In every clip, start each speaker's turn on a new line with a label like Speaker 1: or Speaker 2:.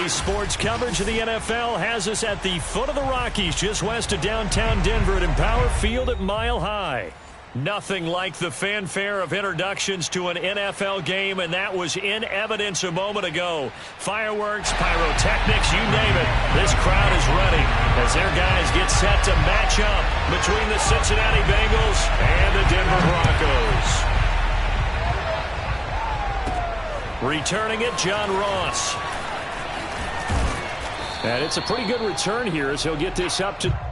Speaker 1: Today's sports coverage of the NFL has us at the foot of the Rockies, just west of downtown Denver at Empower Field at Mile High. Nothing like the fanfare of introductions to an NFL game, and that was in evidence a moment ago. Fireworks, pyrotechnics, you name it. This crowd is ready as their guys get set to match up between the Cincinnati Bengals and the Denver Broncos. Returning it, John Ross. And it's a pretty good return here as he'll get this up to...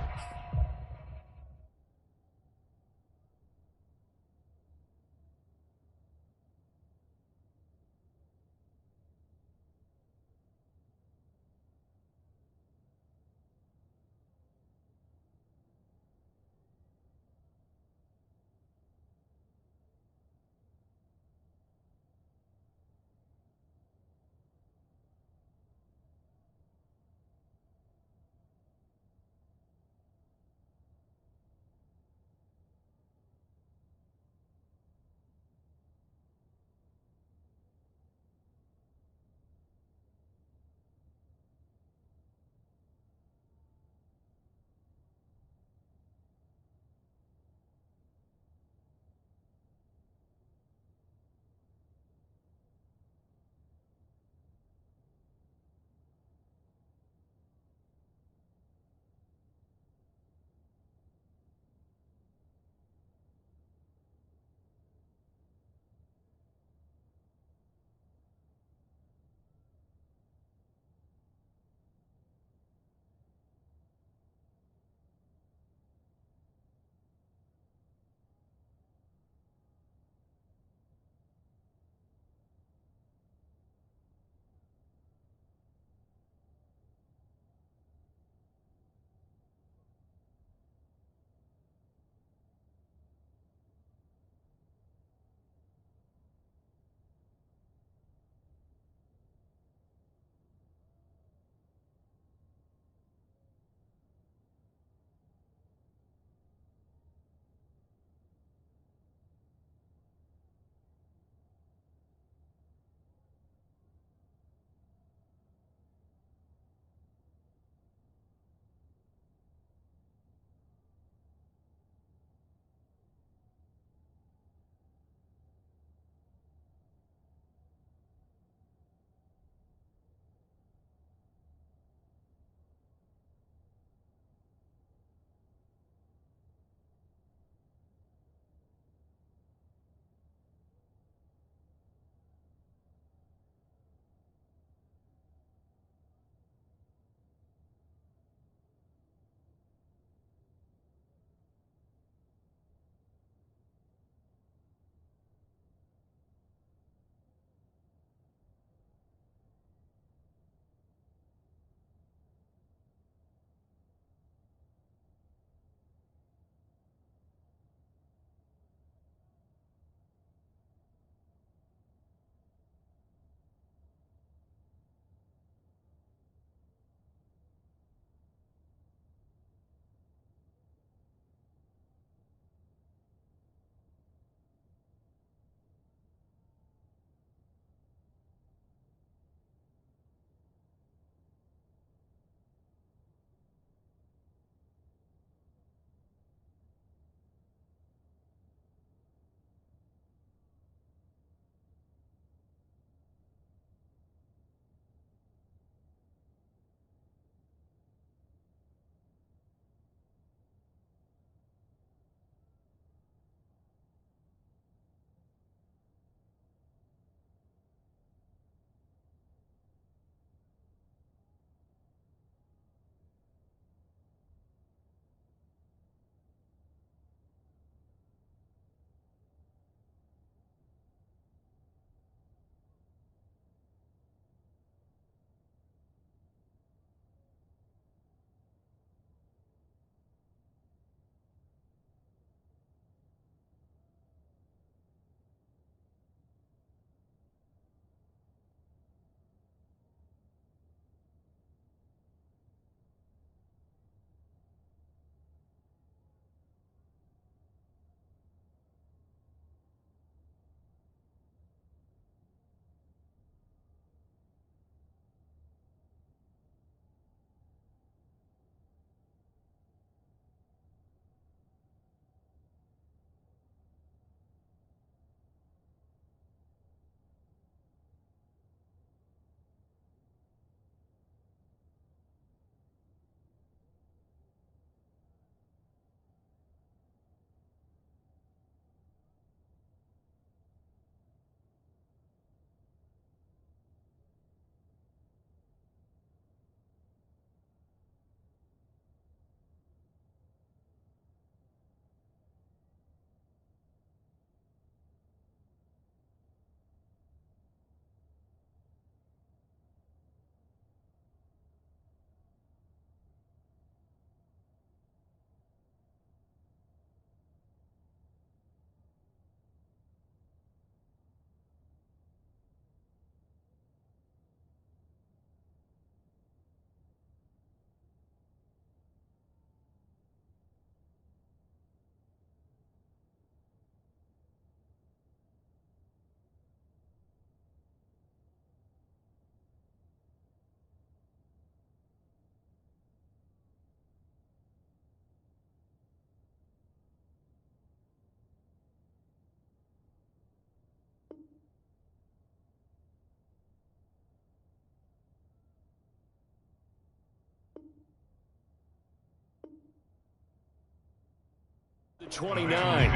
Speaker 1: 29.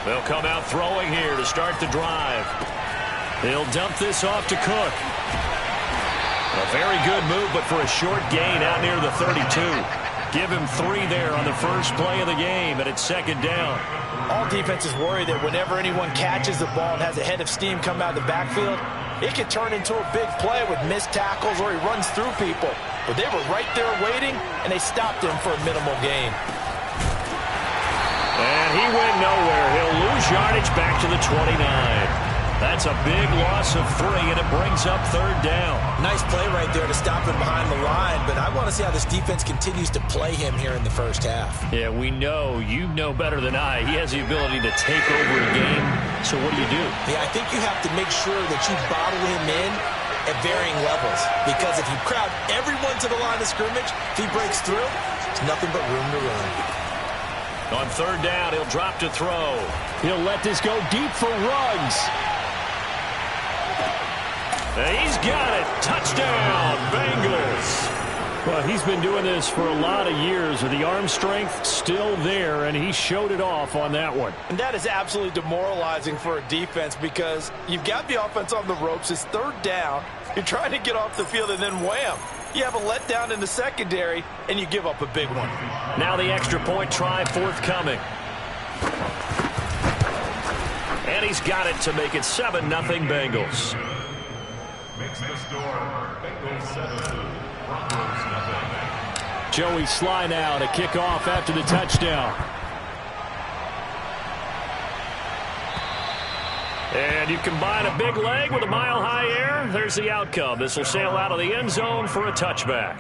Speaker 1: They'll come out throwing here to start the drive. They'll dump this off to Cook. A very good move, but for a short gain out near the 32. Give him 3 there on the first play of the game, and it's second down.
Speaker 2: All defenses worry that whenever anyone catches the ball and has a head of steam come out of the backfield, it can turn into a big play with missed tackles or he runs through people. But they were right there waiting, and they stopped him for a minimal gain.
Speaker 1: And he went nowhere. He'll lose yardage back to the 29. That's a big loss of 3, and it brings up third down.
Speaker 2: Nice play right there to stop him behind the line, but I want to see how this defense continues to play him here in the first half.
Speaker 1: Yeah, we know. You know better than I. He has the ability to take over a game. So what do you do?
Speaker 2: Yeah, I think you have to make sure that you bottle him in at varying levels, because if you crowd everyone to the line of scrimmage, if he breaks through, there's nothing but room to run.
Speaker 1: On third down, he'll drop to throw. He'll let this go deep for Ruggs. He's got it. Touchdown, Bengals. Well, he's been doing this for a lot of years, with the arm strength still there, and he showed it off on that one.
Speaker 2: And that is absolutely demoralizing for a defense, because you've got the offense on the ropes. It's third down. You're trying to get off the field, and then wham. You have a letdown in the secondary, and you give up a big one.
Speaker 1: Now the extra point try forthcoming. And he's got it to make it 7-0 Bengals.
Speaker 3: Makes the score Bengals 7, Broncos nothing.
Speaker 1: Joey Sly now to kick off after the touchdown. And you combine a big leg with a mile-high air. There's the outcome. This will sail out of the end zone for a touchback.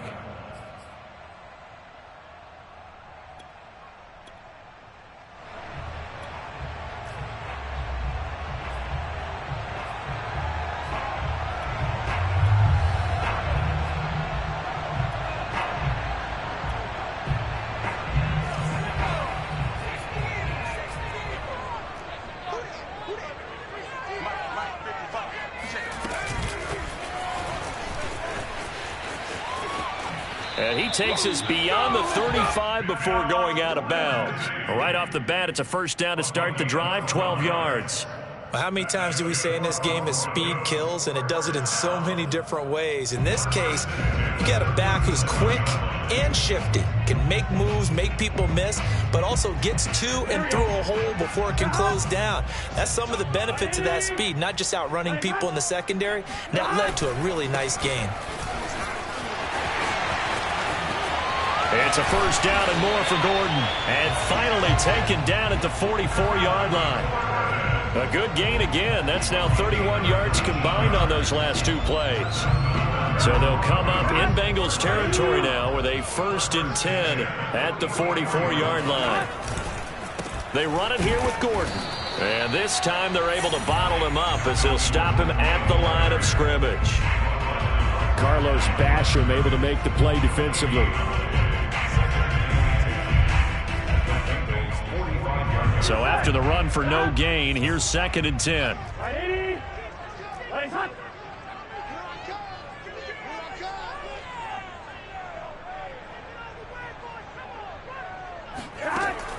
Speaker 1: And he takes us beyond the 35 before going out of bounds. Right off the bat, it's a first down to start the drive, 12 yards.
Speaker 2: Well, how many times do we say in this game that speed kills, and it does it in so many different ways? In this case, you got a back who's quick and shifty, can make moves, make people miss, but also gets to and through a hole before it can close down. That's some of the benefits of that speed, not just outrunning people in the secondary. And that led to a really nice gain.
Speaker 1: It's a first down and more for Gordon. And finally taken down at the 44-yard line. A good gain again. That's now 31 yards combined on those last 2 plays. So they'll come up in Bengals territory now with a 1st and 10 at the 44-yard line. They run it here with Gordon. And this time they're able to bottle him up as they'll stop him at the line of scrimmage. Carlos Basham able to make the play defensively. So after the run for no gain, here's 2nd and 10.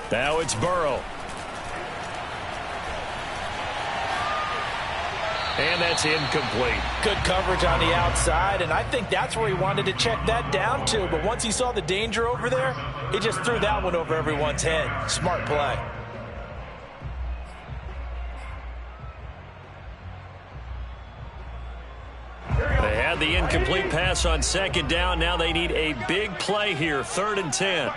Speaker 1: Now it's Burrow. And that's incomplete.
Speaker 2: Good coverage on the outside, and I think that's where he wanted to check that down to. But once he saw the danger over there, he just threw that one over everyone's head. Smart play.
Speaker 1: They had the incomplete pass on 2nd down. Now they need a big play here, 3rd and 10.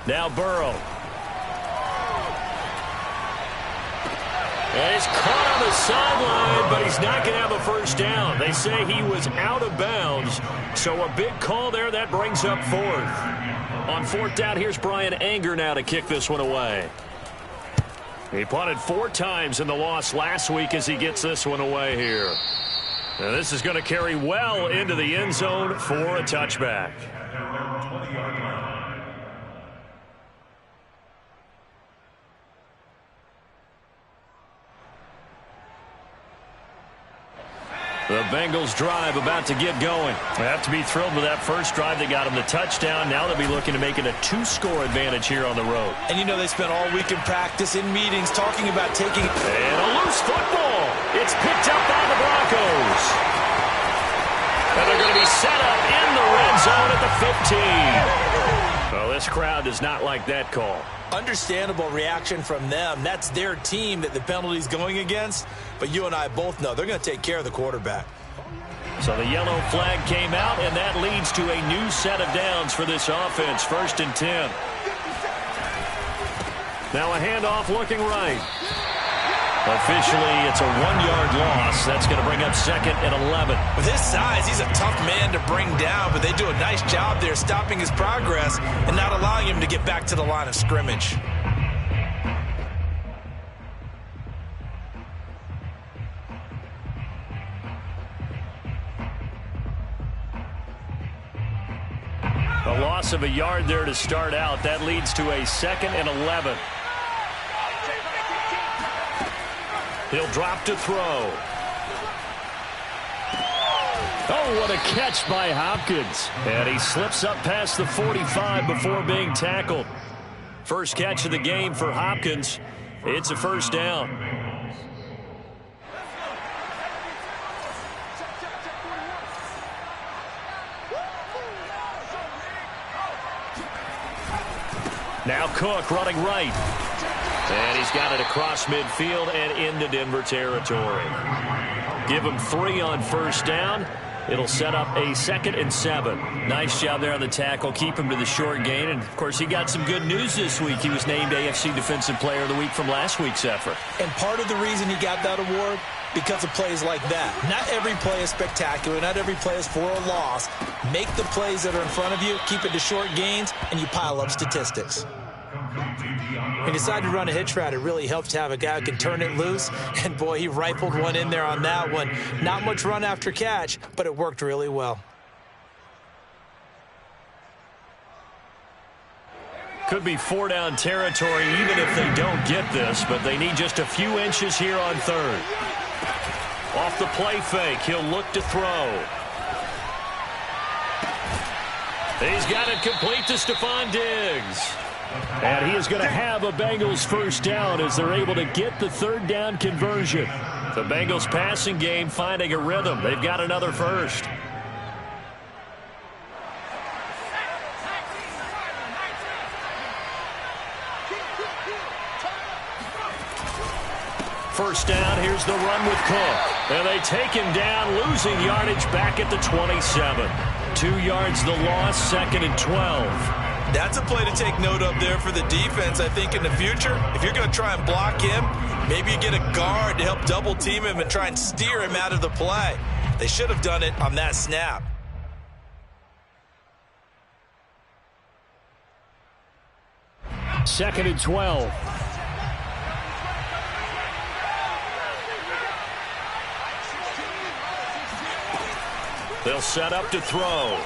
Speaker 1: Now Burrow. And he's caught on the sideline, but he's not going to have a first down. They say he was out of bounds, so a big call there. That brings up fourth. On fourth down, here's Brian Anger now to kick this one away. He punted 4 times in the loss last week as he gets this one away here. Now this is going to carry well into the end zone for a touchback. The Bengals drive about to get going. They have to be thrilled with that first drive. They got them the touchdown. Now they'll be looking to make it a 2-score advantage here on the road.
Speaker 2: And you know they spent all week in practice, in meetings, talking about taking...
Speaker 1: And a loose football. It's picked up by the Broncos. And they're going to be set up in the red zone at the 15. Well, this crowd does not like that call.
Speaker 2: Understandable reaction from them. That's their team that the penalty's going against. But you and I both know they're going to take care of the quarterback.
Speaker 1: So the yellow flag came out, and that leads to a new set of downs for this offense. 1st and 10. Now a handoff looking right. Officially, it's a 1-yard loss. That's going to bring up 2nd and 11.
Speaker 2: With his size, he's a tough man to bring down, but they do a nice job there stopping his progress and not allowing him to get back to the line of scrimmage.
Speaker 1: A loss of a yard there to start out. That leads to a 2nd and 11. He'll drop to throw. Oh, what a catch by Hopkins. And he slips up past the 45 before being tackled. First catch of the game for Hopkins. It's a first down. Now Cook running right. And he's got it across midfield and into Denver territory. Give him 3 on first down. It'll set up a 2nd and 7. Nice job there on the tackle. Keep him to the short gain. And, of course, he got some good news this week. He was named AFC Defensive Player of the Week from last week's effort.
Speaker 2: And part of the reason he got that award, because of plays like that. Not every play is spectacular. Not every play is for a loss. Make the plays that are in front of you, keep it to short gains, and you pile up statistics. He decided to run a hitch route. It really helps to have a guy who can turn it loose. And, boy, he rifled one in there on that one. Not much run after catch, but it worked really well.
Speaker 1: Could be 4-down territory even if they don't get this, but they need just a few inches here on 3rd. Off the play fake, he'll look to throw. He's got it complete to Stephon Diggs. And he is going to have a Bengals first down as they're able to get the 3rd down conversion. The Bengals passing game finding a rhythm. They've got another first. First down, here's the run with Cook. And they take him down, losing yardage back at the 27. 2 yards the loss, 2nd and 12.
Speaker 2: That's a play to take note of there for the defense, I think, in the future. If you're going to try and block him, maybe you get a guard to help double-team him and try and steer him out of the play. They should have done it on that snap.
Speaker 1: Second and 12. They'll set up to throw.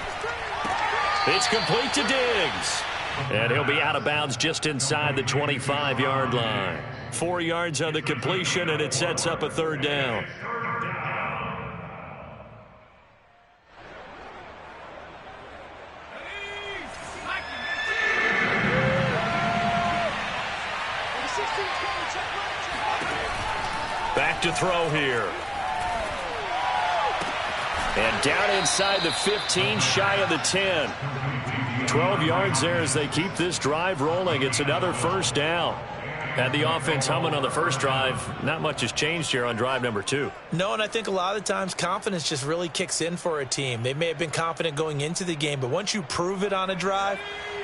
Speaker 1: It's complete to Diggs. And he'll be out of bounds just inside the 25-yard line. 4 yards on the completion, and it sets up a 3rd down. Back to throw here. And down inside the 15, shy of the 10. 12 yards there as they keep this drive rolling. It's another first down. Had the offense humming on the first drive. Not much has changed here on drive number 2.
Speaker 2: No, and I think a lot of times confidence just really kicks in for a team. They may have been confident going into the game, but once you prove it on a drive,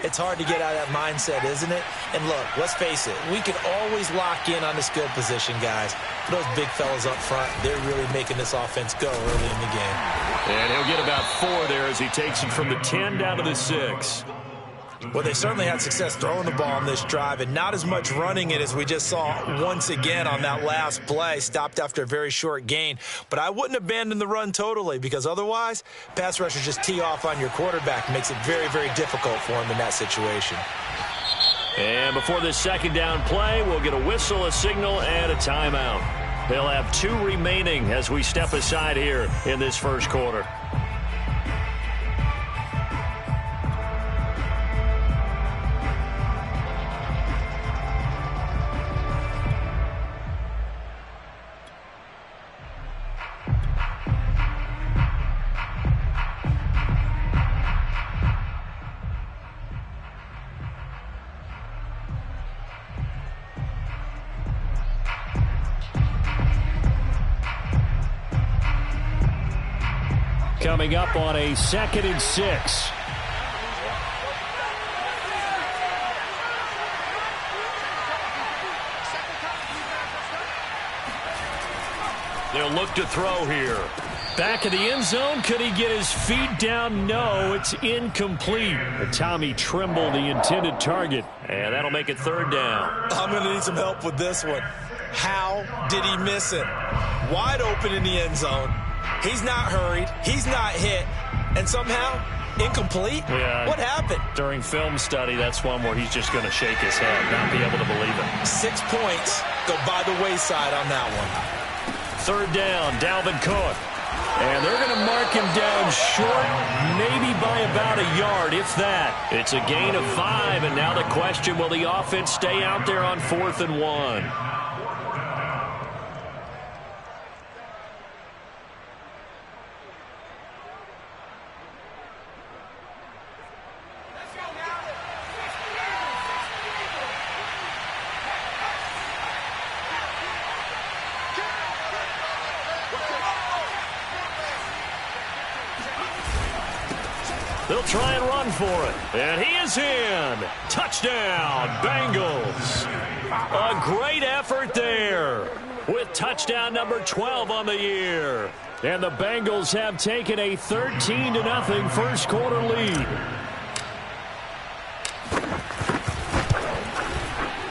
Speaker 2: It's hard to get out of that mindset, isn't it? And look, let's face it, we can always lock in on the skill position, guys. But those big fellas up front, they're really making this offense go early in the game.
Speaker 1: And he'll get about 4 there as he takes it from the 10 down to the 6.
Speaker 2: Well, they certainly had success throwing the ball on this drive, and not as much running it as we just saw once again on that last play. Stopped after a very short gain. But I wouldn't abandon the run totally, because otherwise, pass rushers just tee off on your quarterback. Makes it very, very difficult for him in that situation.
Speaker 1: And before this second down play, we'll get a whistle, a signal, and a timeout. They'll have 2 remaining as we step aside here in this first quarter. Coming up on a 2nd and 6. They'll look to throw here. Back of the end zone. Could he get his feet down? No, it's incomplete. Tommy Tremble, the intended target. And that'll make it 3rd down.
Speaker 2: I'm going to need some help with this one. How did he miss it? Wide open in the end zone. He's not hurried. He's not hit. And somehow, incomplete?
Speaker 1: Yeah.
Speaker 2: What happened?
Speaker 1: During film study, that's one where he's just going to shake his head, not be able to believe it.
Speaker 2: 6 points go by the wayside on that one.
Speaker 1: 3rd down, Dalvin Cook. And they're going to mark him down short, maybe by about a yard, if that. It's a gain of 5, and now the question, will the offense stay out there on 4th and 1? They'll try and run for it. And he is in. Touchdown, Bengals. A great effort there with touchdown number 12 on the year. And the Bengals have taken a 13-0 first quarter lead.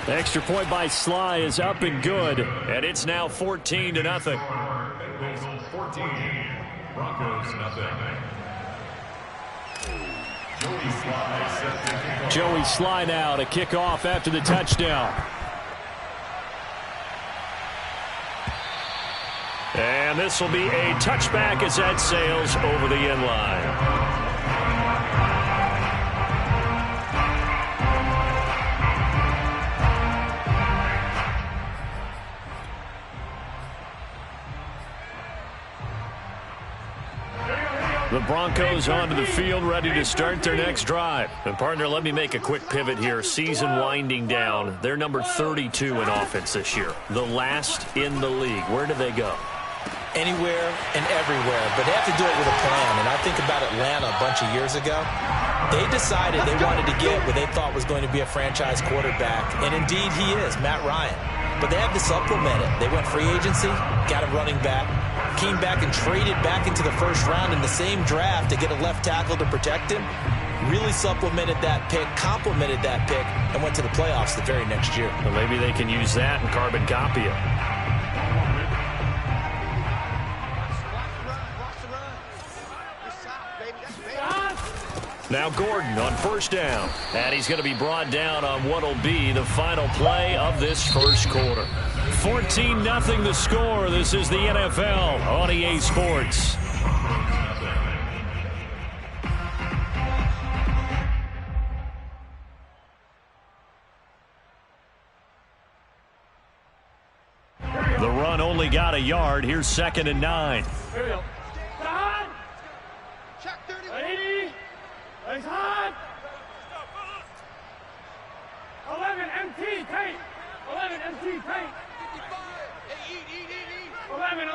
Speaker 1: The extra point by Sly is up and good. And it's now 14-0.
Speaker 3: Bengals 14, Broncos nothing.
Speaker 1: Joey Sly now to kick off after the touchdown. And this will be a touchback as that sails over the end line. The Broncos onto the field, ready to start their next drive. And, partner, let me make a quick pivot here. Season winding down. They're number 32 in offense this year. The last in the league. Where do they go?
Speaker 2: Anywhere and everywhere. But they have to do it with a plan. And I think about Atlanta a bunch of years ago. They decided they wanted to get what they thought was going to be a franchise quarterback. And, indeed, he is, Matt Ryan. But they have to supplement it. They went free agency, got a running back. Came back and traded back into the first round in the same draft to get a left tackle to protect him. Really supplemented that pick, complemented that pick, and went to the playoffs the very next year.
Speaker 1: Well, maybe they can use that and carbon copy it. Now Gordon on first down. And he's going to be brought down on what will be the final play of this first quarter. 14-0 the score. This is the NFL on EA Sports. The run only got a yard. Here's 2nd and 9.
Speaker 4: Check 30. Ready? It's hot. 11 MT tape. 11 MT tape. 11.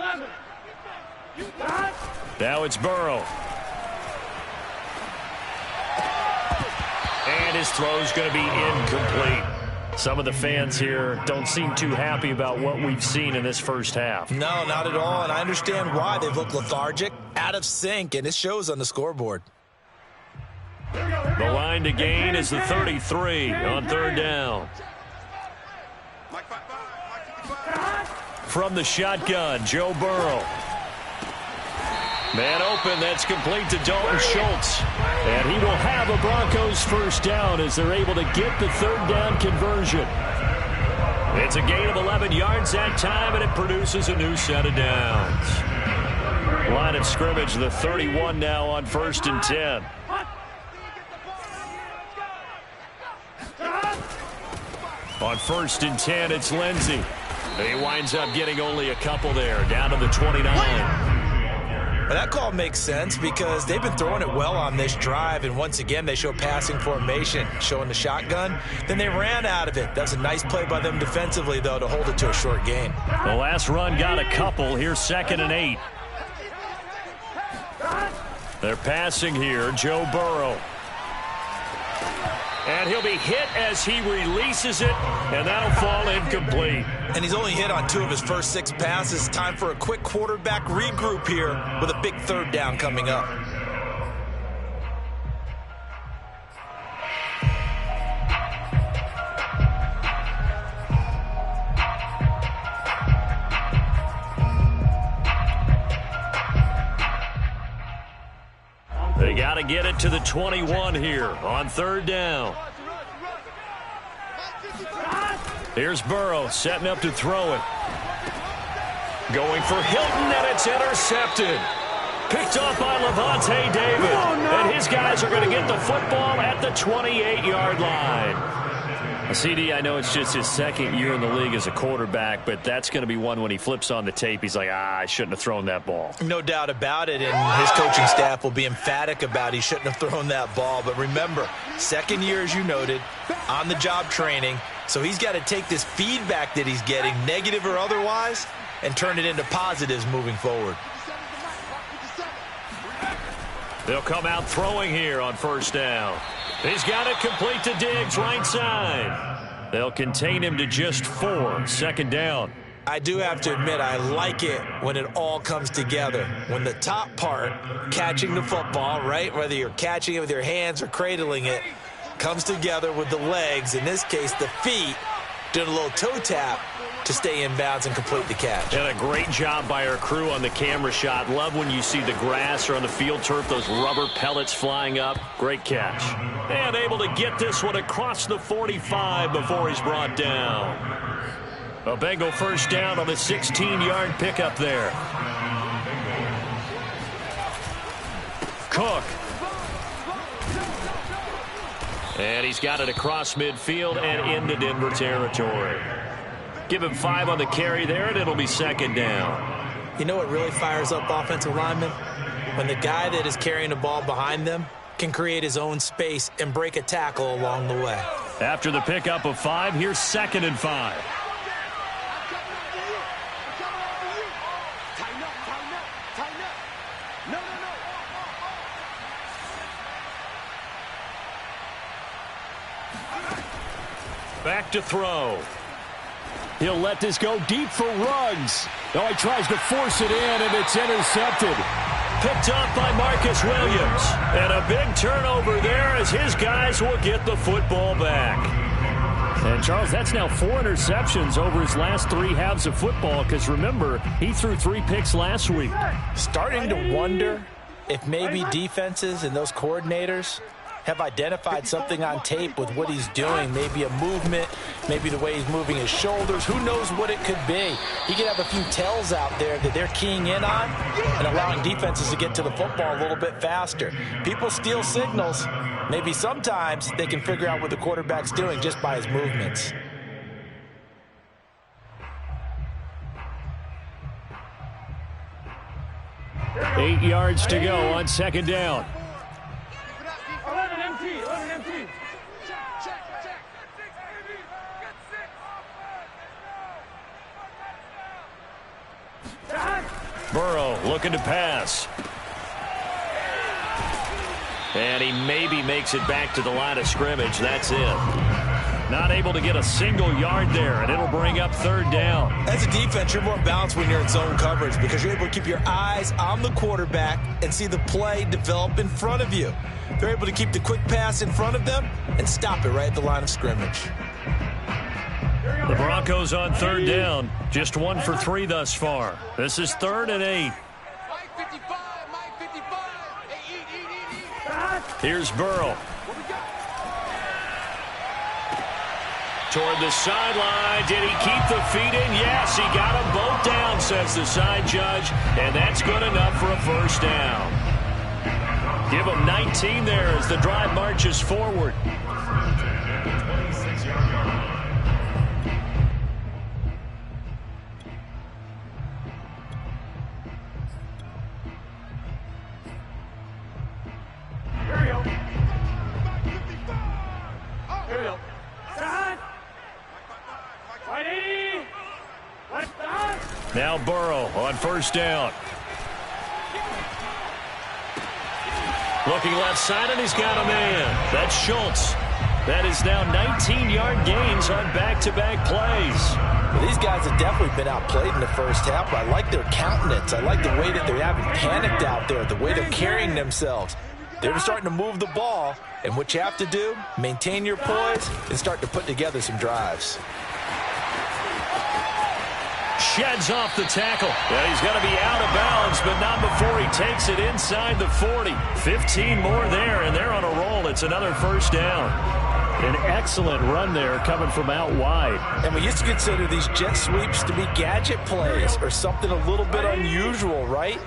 Speaker 1: Now it's Burrow. And And his throw's going to be incomplete. Some of the fans here don't seem too happy about what we've seen in this first half.
Speaker 2: No, not at all, and I understand why. They've looked lethargic, out of sync, and it shows on the scoreboard.
Speaker 1: The line to gain is the 33 on third down. From the shotgun, Joe Burrow. Man open, that's complete to Dalton Schultz. And he will have a Broncos first down as they're able to get the third down conversion. It's a gain of 11 yards that time, and it produces a new set of downs. Line of scrimmage, the 31 now on 1st and 10. On 1st and 10, it's Lindsey. He winds up getting only a couple there, down to the 29.
Speaker 2: Well, that call makes sense because they've been throwing it well on this drive, and once again they show passing formation, showing the shotgun. Then they ran out of it. That was a nice play by them defensively, though, to hold it to a short gain.
Speaker 1: The last run got a couple. Here's 2nd and 8. They're passing here, Joe Burrow. And he'll be hit as he releases it, and that'll fall incomplete.
Speaker 2: And he's only hit on 2 of his first 6 passes. Time for a quick quarterback regroup here with a big third down coming up.
Speaker 1: They got to get it to the 21 here on third down. Here's Burrow setting up to throw it. Going for Hilton, and it's intercepted. Picked off by Levante David. And his guys are going to get the football at the 28-yard line. CD, I know it's just his 2nd year in the league as a quarterback, but that's going to be one when he flips on the tape, he's like, I shouldn't have thrown that ball.
Speaker 2: No doubt about it, and his coaching staff will be emphatic about he shouldn't have thrown that ball. But remember, 2nd year, as you noted, on-the-job training, so he's got to take this feedback that he's getting, negative or otherwise, and turn it into positives moving forward.
Speaker 1: They'll come out throwing here on 1st down. He's got it complete to Diggs, right side. They'll contain him to just 4, 2nd down.
Speaker 2: I do have to admit, I like it when it all comes together. When the top part, catching the football, right, whether you're catching it with your hands or cradling it, comes together with the legs, in this case the feet, doing a little toe tap to stay in bounds and complete the catch.
Speaker 1: And a great job by our crew on the camera shot. Love when you see the grass or on the field turf, those rubber pellets flying up. Great catch. And able to get this one across the 45 before he's brought down. A Bengal first down on the 16-yard pickup there. Cook. And he's got it across midfield and into Denver territory. Give him 5 on the carry there, and it'll be 2nd down.
Speaker 2: You know what really fires up offensive linemen? When the guy that is carrying the ball behind them can create his own space and break a tackle along the way.
Speaker 1: After the pickup of 5, here's 2nd and 5. Back to throw. He'll let this go deep for Ruggs. Oh, he tries to force it in, and it's intercepted. Picked up by Marcus Williams. And a big turnover there as his guys will get the football back. And, Charles, that's now 4 interceptions over his last 3 halves of football, because, remember, he threw 3 picks last week.
Speaker 2: Starting to wonder if maybe defenses and those coordinators have identified something on tape with what he's doing. Maybe a movement, maybe the way he's moving his shoulders. Who knows what it could be? He could have a few tells out there that they're keying in on and allowing defenses to get to the football a little bit faster. People steal signals. Maybe sometimes they can figure out what the quarterback's doing just by his movements.
Speaker 1: Eight yards to go on 2nd down.
Speaker 4: 11 empty.
Speaker 1: Burrow looking to pass. And he maybe makes it back to the line of scrimmage. That's it. Not able to get a single yard there, and it'll bring up third down.
Speaker 2: As a defense, you're more balanced when you're in zone coverage because you're able to keep your eyes on the quarterback and see the play develop in front of you. They're able to keep the quick pass in front of them and stop it right at the line of scrimmage.
Speaker 1: The Broncos on third down. Just 1 for 3 thus far. This is 3rd and 8. Here's Burrow. Toward the sideline. Did he keep the feet in? Yes, he got them both down, says the side judge. And that's good enough for a first down. Give him 19 there as the drive marches forward. Now Burrow on first down. Looking left side, and he's got a man. That's Schultz. That is now 19-yard gains on back-to-back plays.
Speaker 2: Well, these guys have definitely been outplayed in the first half, but I like their countenance. I like the way that they haven't panicked out there, the way they're carrying themselves. They're starting to move the ball, and what you have to do, maintain your poise and start to put together some drives.
Speaker 1: Sheds off the tackle. Well, he's going to be out of bounds, but not before he takes it inside the 40. 15 more there, and they're on a roll. It's another first down. An excellent run there coming from out wide.
Speaker 2: And we used to consider these jet sweeps to be gadget plays or something a little bit unusual, right?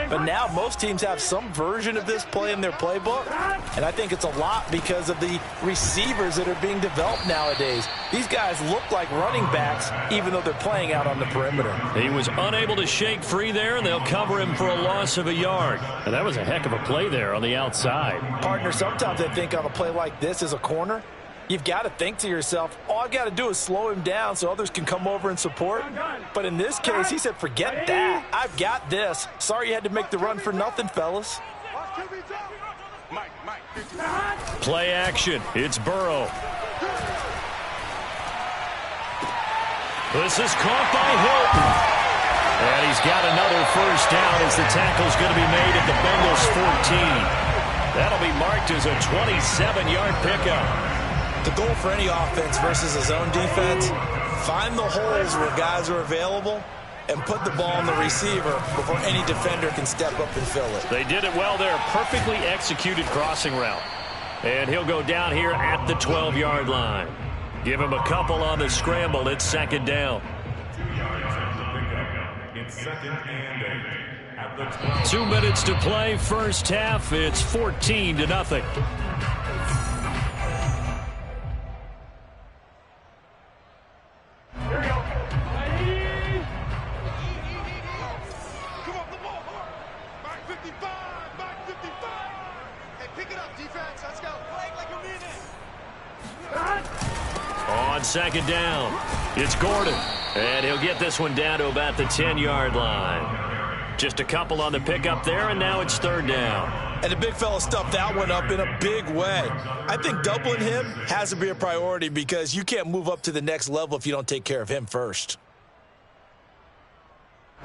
Speaker 2: But now most teams have some version of this play in their playbook, and I think it's a lot because of the receivers that are being developed nowadays. These guys look like running backs even though they're playing out on the perimeter.
Speaker 1: He was unable to shake free there, and they'll cover him for a loss of a yard. And that was a heck of a play there on the outside.
Speaker 2: Partner, sometimes I think on a play like this as a corner, you've got to think to yourself, all I got to do is slow him down so others can come over and support. But in this case, he said, forget that. I've got this. Sorry you had to make the run for nothing, fellas.
Speaker 1: Play action. It's Burrow. This is caught by Hilton. And he's got another first down as the tackle's going to be made at the Bengals 14. That'll be marked as a 27-yard pickup.
Speaker 2: The goal for any offense versus a zone defense, find the holes where guys are available and put the ball on the receiver before any defender can step up and fill it.
Speaker 1: They did it well there. Perfectly executed crossing route. And he'll go down here at the 12-yard line. Give him a couple on the scramble. It's second down.
Speaker 3: 2 yards after the pickup. It's 2nd and 8 at the 12.
Speaker 1: 2 minutes to play. First half. It's 14-0. On second down, it's Gordon. And he'll get this one down to about the 10-yard line. Just a couple on the pickup there, and now it's third down.
Speaker 2: And the big fella stuffed that one up in a big way. I think doubling him has to be a priority because you can't move up to the next level if you don't take care of him first.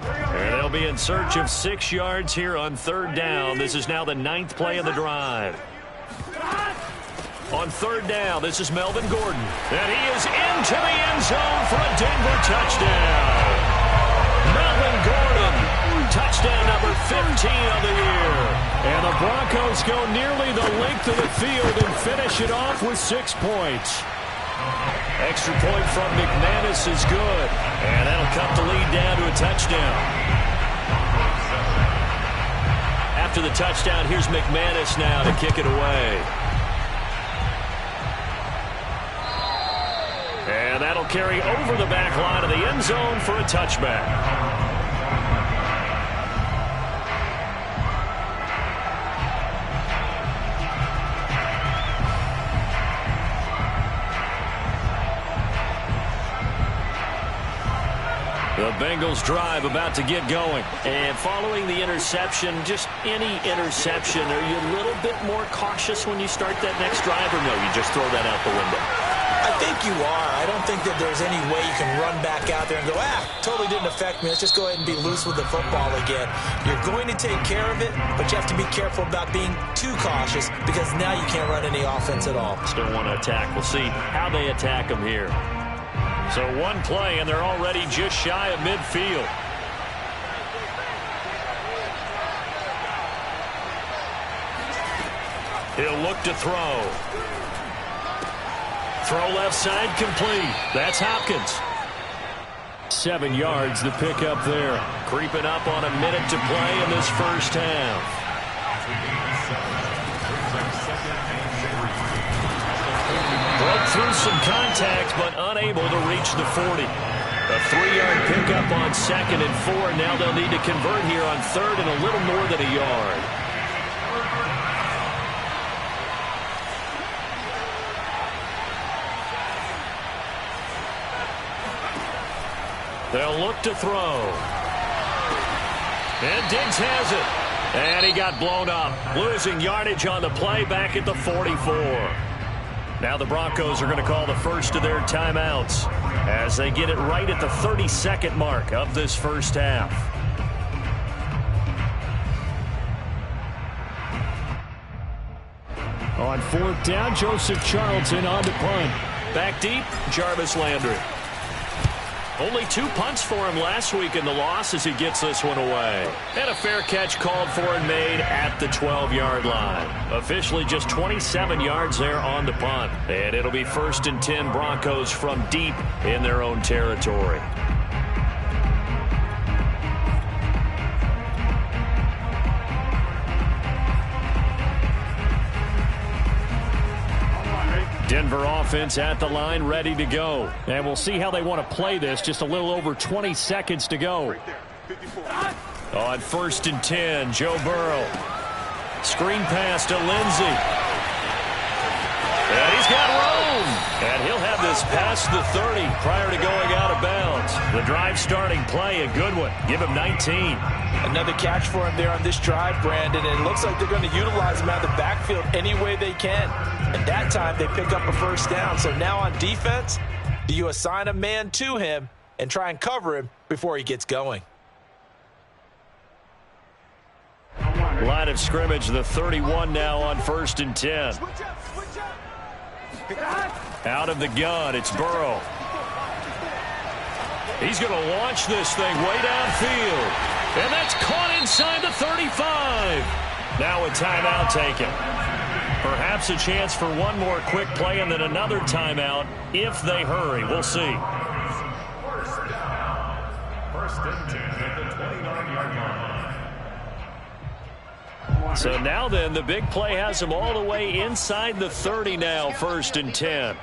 Speaker 1: And they'll be in search of 6 yards here on third down. This is now the 9th play of the drive. On third down, this is Melvin Gordon. And he is into the end zone for a Denver touchdown. Melvin Gordon, touchdown number 15 of the year. And the Broncos go nearly the length of the field and finish it off with 6 points. Extra point from McManus is good. And that'll cut the lead down to a touchdown. After the touchdown, here's McManus now to kick it away. And that'll carry over the back line of the end zone for a touchback. The Bengals drive about to get going.
Speaker 5: And following the interception, just any interception, are you a little bit more cautious when you start that next drive, or no, you just throw that out the window?
Speaker 2: I think you are. I don't think that there's any way you can run back out there and go, totally didn't affect me. Let's just go ahead and be loose with the football again. You're going to take care of it, but you have to be careful about being too cautious because now you can't run any offense at all.
Speaker 1: Still want to attack. We'll see how they attack them here. So one play, and they're already just shy of midfield. He'll look to throw. Throw left side complete. That's Hopkins. 7 yards, the pickup there. Creeping up on a minute to play in this first half. Broke through some contact, but unable to reach the 40. A 3-yard pickup on 2nd and 4. Now they'll need to convert here on 3rd and a little more than a yard. They'll look to throw. And Diggs has it. And he got blown up. Losing yardage on the play back at the 44. Now the Broncos are going to call the first of their timeouts as they get it right at the 32nd mark of this first half. On 4th down, Joseph Charlton on to punt. Back deep, Jarvis Landry. Only 2 punts for him last week in the loss as he gets this one away. And a fair catch called for and made at the 12-yard line. Officially just 27 yards there on the punt. And it'll be 1st and 10 Broncos from deep in their own territory. Denver offense at the line, ready to go. And we'll see how they want to play this. Just a little over 20 seconds to go. On 1st and 10, Joe Burrow. Screen pass to Lindsey. And he's got room. And he'll have this past the 30 prior to going out of bounds. The drive starting play, a good one. Give him 19.
Speaker 2: Another catch for him there on this drive, Brandon. And it looks like they're going to utilize him out of the backfield any way they can. And that time they pick up a first down. So now on defense, do you assign a man to him and try and cover him before he gets going?
Speaker 1: Line of scrimmage, the 31 now on 1st and 10. Out of the gun, it's Burrow. He's going to launch this thing way downfield. And that's caught inside the 35. Now a timeout taken. Perhaps a chance for one more quick play and then another timeout if they hurry. We'll see.
Speaker 3: First down. 1st and 10 at the 29-yard line.
Speaker 1: So now then, the big play has them all the way inside the 30 now, 1st and 10.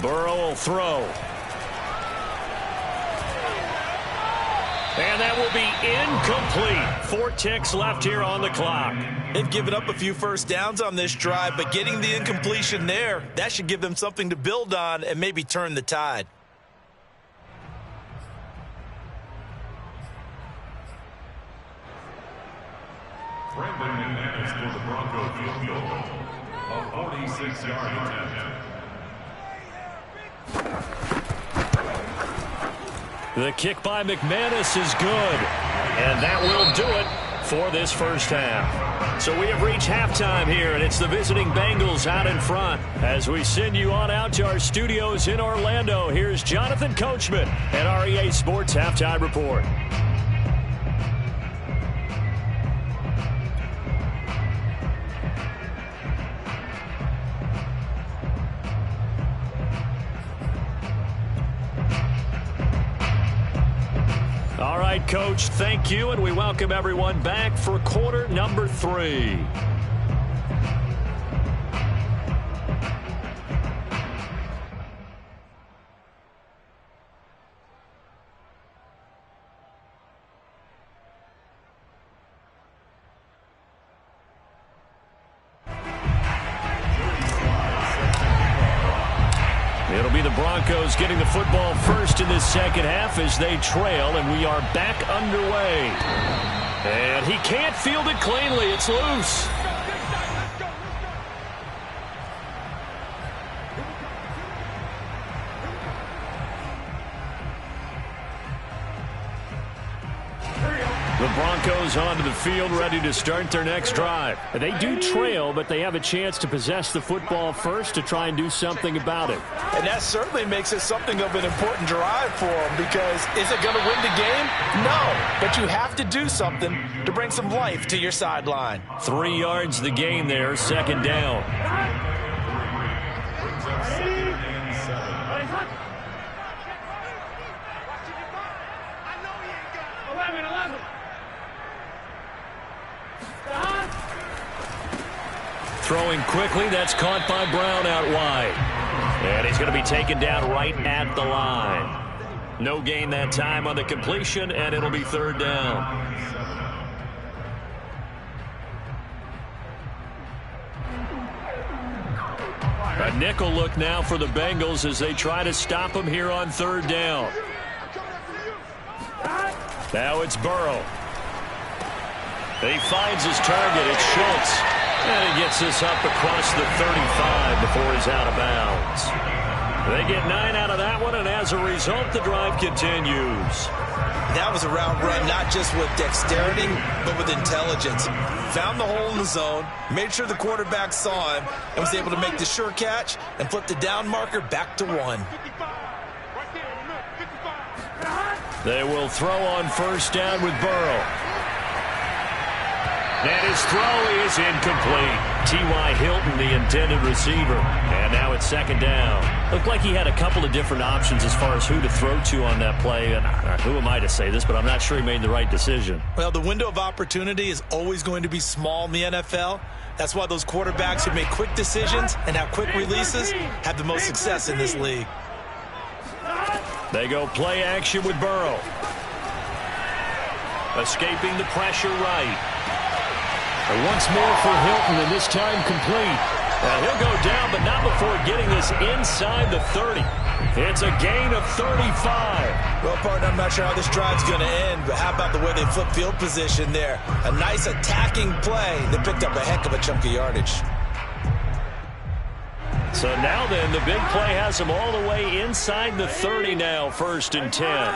Speaker 1: Burrow will throw. And that will be incomplete. 4 ticks left here on the clock.
Speaker 2: They've given up a few first downs on this drive, but getting the incompletion there, that should give them something to build on and maybe turn the tide.
Speaker 3: Brandon McManus for the Bronco field goal. A 46-yard attempt.
Speaker 1: The kick by McManus is good. And that will do it for this first half. So we have reached halftime here, and it's the visiting Bengals out in front. As we send you on out to our studios in Orlando, here's Jonathan Coachman at REA Sports Halftime Report. All right, Coach, thank you, and we welcome everyone back for quarter number 3. be the Broncos getting the football first in this second half as they trail, and we are back underway. And he can't field it cleanly. It's loose. The Broncos onto the field, ready to start their next drive. They do trail, but they have a chance to possess the football first to try and do something about it.
Speaker 2: And that certainly makes it something of an important drive for them, because is it going to win the game? No, but you have to do something to bring some life to your sideline.
Speaker 1: 3 yards the gain there, second down.
Speaker 4: 11.
Speaker 1: Throwing quickly, that's caught by Brown out wide. And he's going to be taken down right at the line. No gain that time on the completion, and it'll be third down. A nickel look now for the Bengals as they try to stop him here on third down. Now it's Burrow. He finds his target. It's Schultz. And he gets this up across the 35 before he's out of bounds. They get 9 out of that one, and as a result, the drive continues.
Speaker 2: That was a route run, not just with dexterity, but with intelligence. Found the hole in the zone, made sure the quarterback saw him, and was able to make the sure catch and flip the down marker back to 1.
Speaker 1: They will throw on first down with Burrow. And his throw is incomplete. T.Y. Hilton, the intended receiver. And now it's second down. Looked like he had a couple of different options as far as who to throw to on that play. And who am I to say this, but I'm not sure he made the right decision.
Speaker 2: Well, the window of opportunity is always going to be small in the NFL. That's why those quarterbacks who make quick decisions and have quick releases have the most success in this league.
Speaker 1: They go play action with Burrow. Escaping the pressure right. And once more for Hilton, and this time complete. He'll go down, but not before getting this inside the 30. It's a gain of 35.
Speaker 2: Well, partner, I'm not sure how this drive's going to end, but how about the way they flip field position there? A nice attacking play that picked up a heck of a chunk of yardage.
Speaker 1: So now then, the big play has them all the way inside the 30 now, 1st and 10.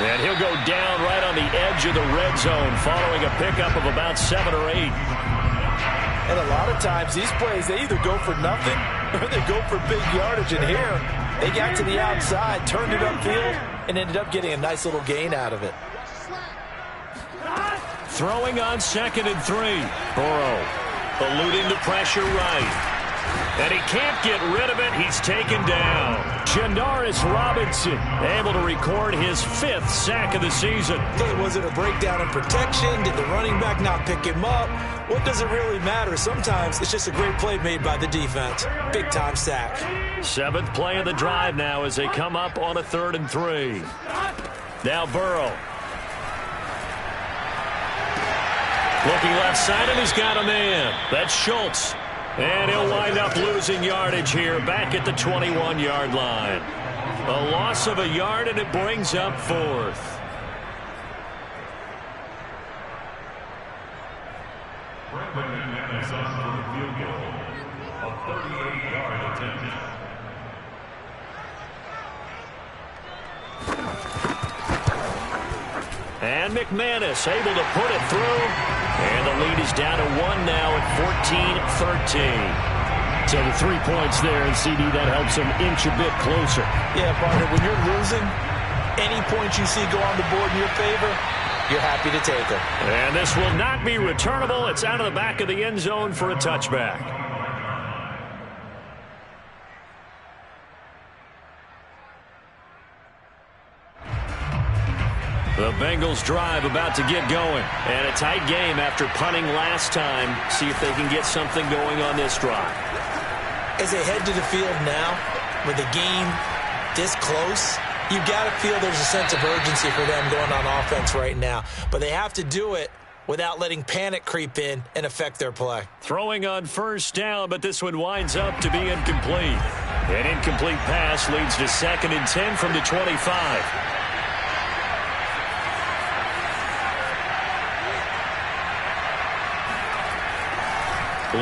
Speaker 1: And he'll go down right on the edge of the red zone following a pickup of about 7 or 8.
Speaker 2: And a lot of times these plays, they either go for nothing or they go for big yardage. And here, they got to the outside, turned it upfield, and ended up getting a nice little gain out of it.
Speaker 1: Throwing on 2nd and 3. Burrow eluding the pressure right. And he can't get rid of it. He's taken down. Janaris Robinson able to record his 5th sack of the season.
Speaker 2: Hey, was it a breakdown in protection? Did the running back not pick him up? What does it really matter? Sometimes it's just a great play made by the defense. Big-time sack.
Speaker 1: 7th play of the drive now as they come up on a 3rd and 3. Now Burrow. Looking left side, and he's got a man. That's Schultz. And he'll wind up losing yardage here back at the 21-yard line. A loss of a yard, and it brings up 4th.
Speaker 3: Brandon McManus on for the field goal. A 38-yard attempt.
Speaker 1: And McManus able to put it through. And the lead is down to 1 now at 14-13. So the 3 points there, and CD, that helps them inch a bit closer.
Speaker 2: Yeah, partner, when you're losing, any points you see go on the board in your favor, you're happy to take them.
Speaker 1: And this will not be returnable. It's out of the back of the end zone for a touchback. The Bengals drive about to get going. And a tight game after punting last time. See if they can get something going on this drive.
Speaker 2: As they head to the field now, with the game this close, you've got to feel there's a sense of urgency for them going on offense right now. But they have to do it without letting panic creep in and affect their play.
Speaker 1: Throwing on first down, but this one winds up to be incomplete. An incomplete pass leads to 2nd and 10 from the 25.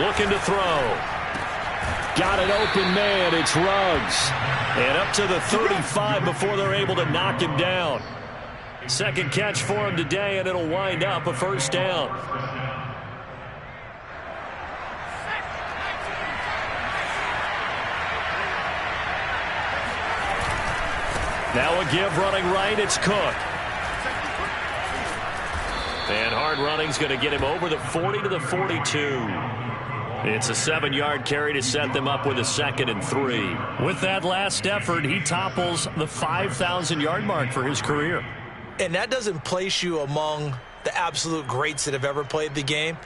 Speaker 1: Looking to throw. Got an open man. It's Ruggs. And up to the 35 before they're able to knock him down. Second catch for him today, and it'll wind up a first down. Now a give running right. It's Cook. And hard running's going to get him over the 40 to the 42. It's a 7-yard carry to set them up with a 2nd and 3. With that last effort, he topples the 5,000-yard mark for his career.
Speaker 2: And that doesn't place you among the absolute greats that have ever played the game,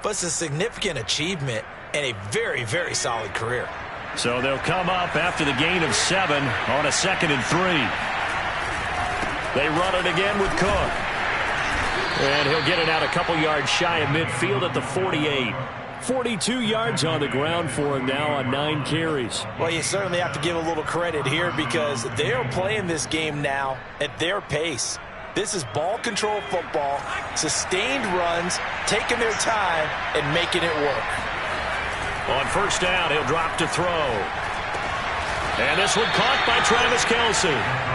Speaker 2: but it's a significant achievement and a very, very solid career.
Speaker 1: So they'll come up after the gain of 7 on a 2nd and 3. They run it again with Cook. And he'll get it out a couple yards shy of midfield at the 48. 42 yards on the ground for him now on 9 carries.
Speaker 2: Well, you certainly have to give a little credit here because they are playing this game now at their pace. This is ball control football, sustained runs, taking their time, and making it work.
Speaker 1: On first down, he'll drop to throw. And this one caught by Travis Kelce.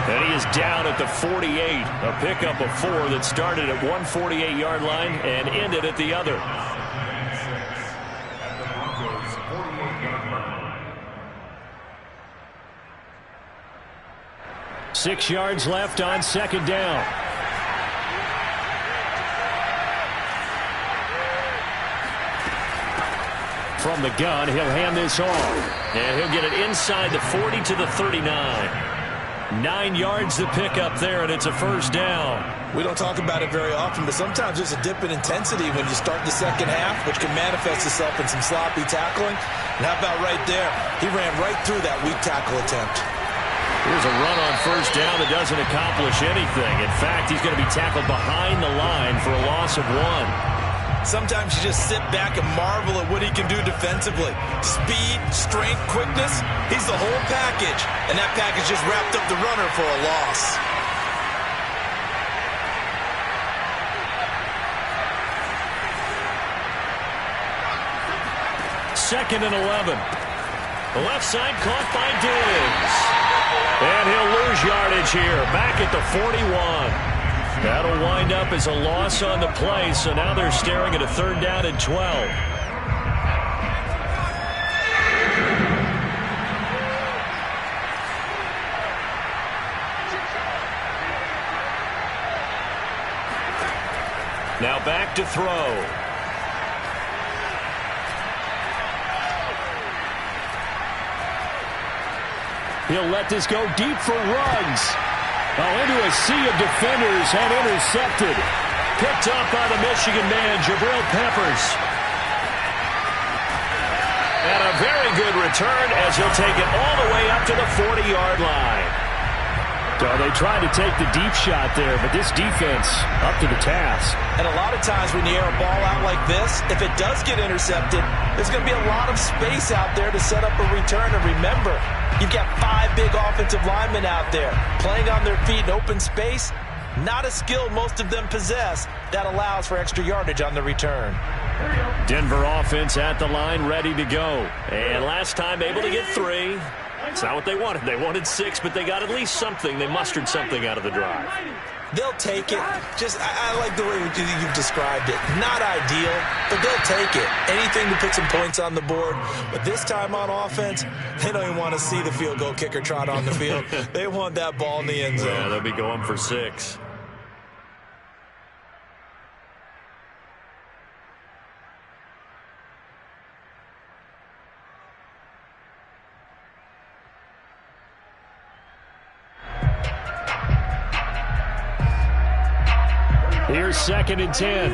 Speaker 1: And he is down at the 48. A pickup of 4 that started at 148-yard line and ended at the other. 6 yards left on 2nd down. From the gun, he'll hand this off. And he'll get it inside the 40 to the 39. 9 yards to pick up there, and it's a first down.
Speaker 2: We don't talk about it very often, but sometimes there's a dip in intensity when you start the second half, which can manifest itself in some sloppy tackling. And how about right there? He ran right through that weak tackle attempt.
Speaker 1: Here's a run on first down that doesn't accomplish anything. In fact, he's going to be tackled behind the line for a loss of 1.
Speaker 2: Sometimes you just sit back and marvel at what he can do defensively. Speed, strength, quickness, he's the whole package. And that package just wrapped up the runner for a loss.
Speaker 1: Second and 11. The left side caught by Diggs. And he'll lose yardage here, back at the 41. That'll wind up as a loss on the play, so now they're staring at a 3rd down and 12. Now back to throw. He'll let this go deep for Ruggs. Into a sea of defenders and intercepted. Picked up by the Michigan man, Jabril Peppers. And a very good return as he'll take it all the way up to the 40-yard line. So they tried to take the deep shot there, but this defense up to the task.
Speaker 2: And a lot of times when you air a ball out like this, if it does get intercepted, there's going to be a lot of space out there to set up a return. And remember, you've got 5 big offensive linemen out there playing on their feet in open space. Not a skill most of them possess that allows for extra yardage on the return.
Speaker 1: Denver offense at the line, ready to go. And last time able to get 3. That's not what they wanted. They wanted 6, but they got at least something. They mustered something out of the drive.
Speaker 2: They'll take it. I like the way you've described it. Not ideal, but they'll take it. Anything to put some points on the board. But this time on offense, they don't even want to see the field goal kicker trot on the field. They want that ball in the end zone.
Speaker 1: Yeah, they'll be going for 6. Here's 2nd and 10.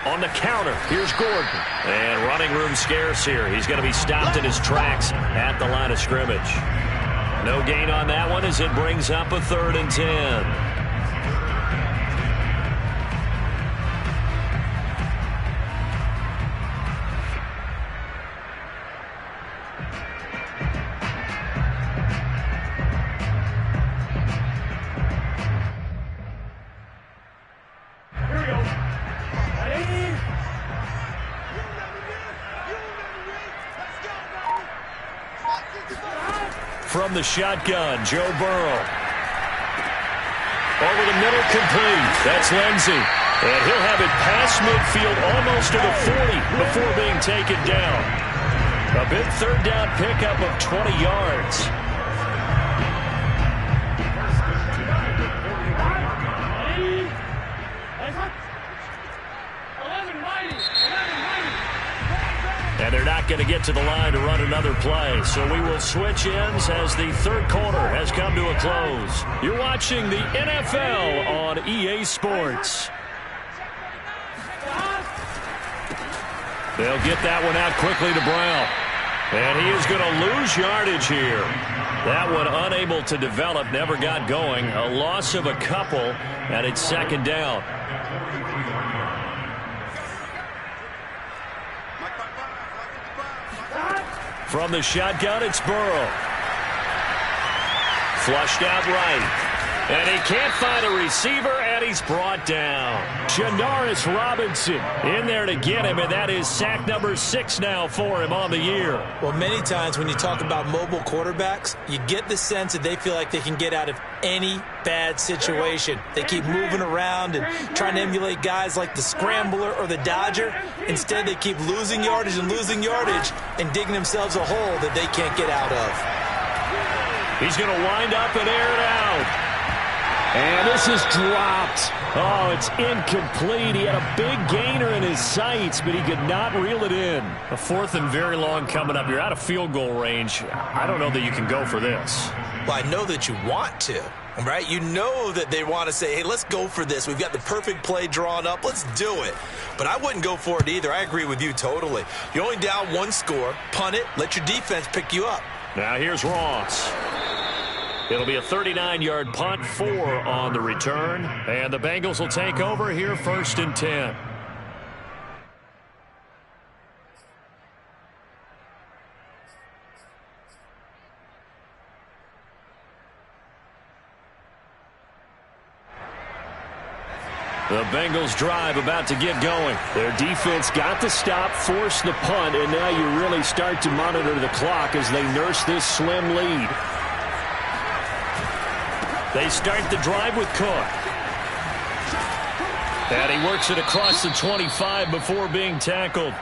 Speaker 1: On the counter, here's Gordon. And running room scarce here. He's going to be stopped in his tracks at the line of scrimmage. No gain on that one as it brings up a 3rd and 10. From the shotgun, Joe Burrow. Over the middle, complete. That's Lindsey. And he'll have it past midfield almost to the 40 before being taken down. A big 3rd down pickup of 20 yards. And they're not going to get to the line to run another play. So we will switch ends as the 3rd quarter has come to a close. You're watching the NFL on EA Sports. They'll get that one out quickly to Brown. And he is going to lose yardage here. That one unable to develop, never got going. A loss of a couple, and it's 2nd down. From the shotgun, it's Burrow. Flushed out right. And he can't find a receiver, and he's brought down. Janoris Robinson in there to get him, and that is sack number 6 now for him on the year.
Speaker 2: Well, many times when you talk about mobile quarterbacks, you get the sense that they feel like they can get out of any bad situation. They keep moving around and trying to emulate guys like the scrambler or the dodger. Instead, they keep losing yardage and digging themselves a hole that they can't get out of.
Speaker 1: He's going to wind up and air it out. And this is dropped. Oh, it's incomplete. He had a big gainer in his sights, but he could not reel it in. A 4th and very long coming up. You're out of field goal range. I don't know that you can go for this.
Speaker 2: Well, I know that you want to, right? You know that they want to say, hey, let's go for this. We've got the perfect play drawn up. Let's do it. But I wouldn't go for it either. I agree with you totally. You're only down 1 score. Punt it. Let your defense pick you up.
Speaker 1: Now here's Ross. It'll be a 39-yard punt, 4 on the return. And the Bengals will take over here 1st and 10. The Bengals drive about to get going. Their defense got the stop, forced the punt, and now you really start to monitor the clock as they nurse this slim lead. They start the drive with Cook. And he works it across the 25 before being tackled.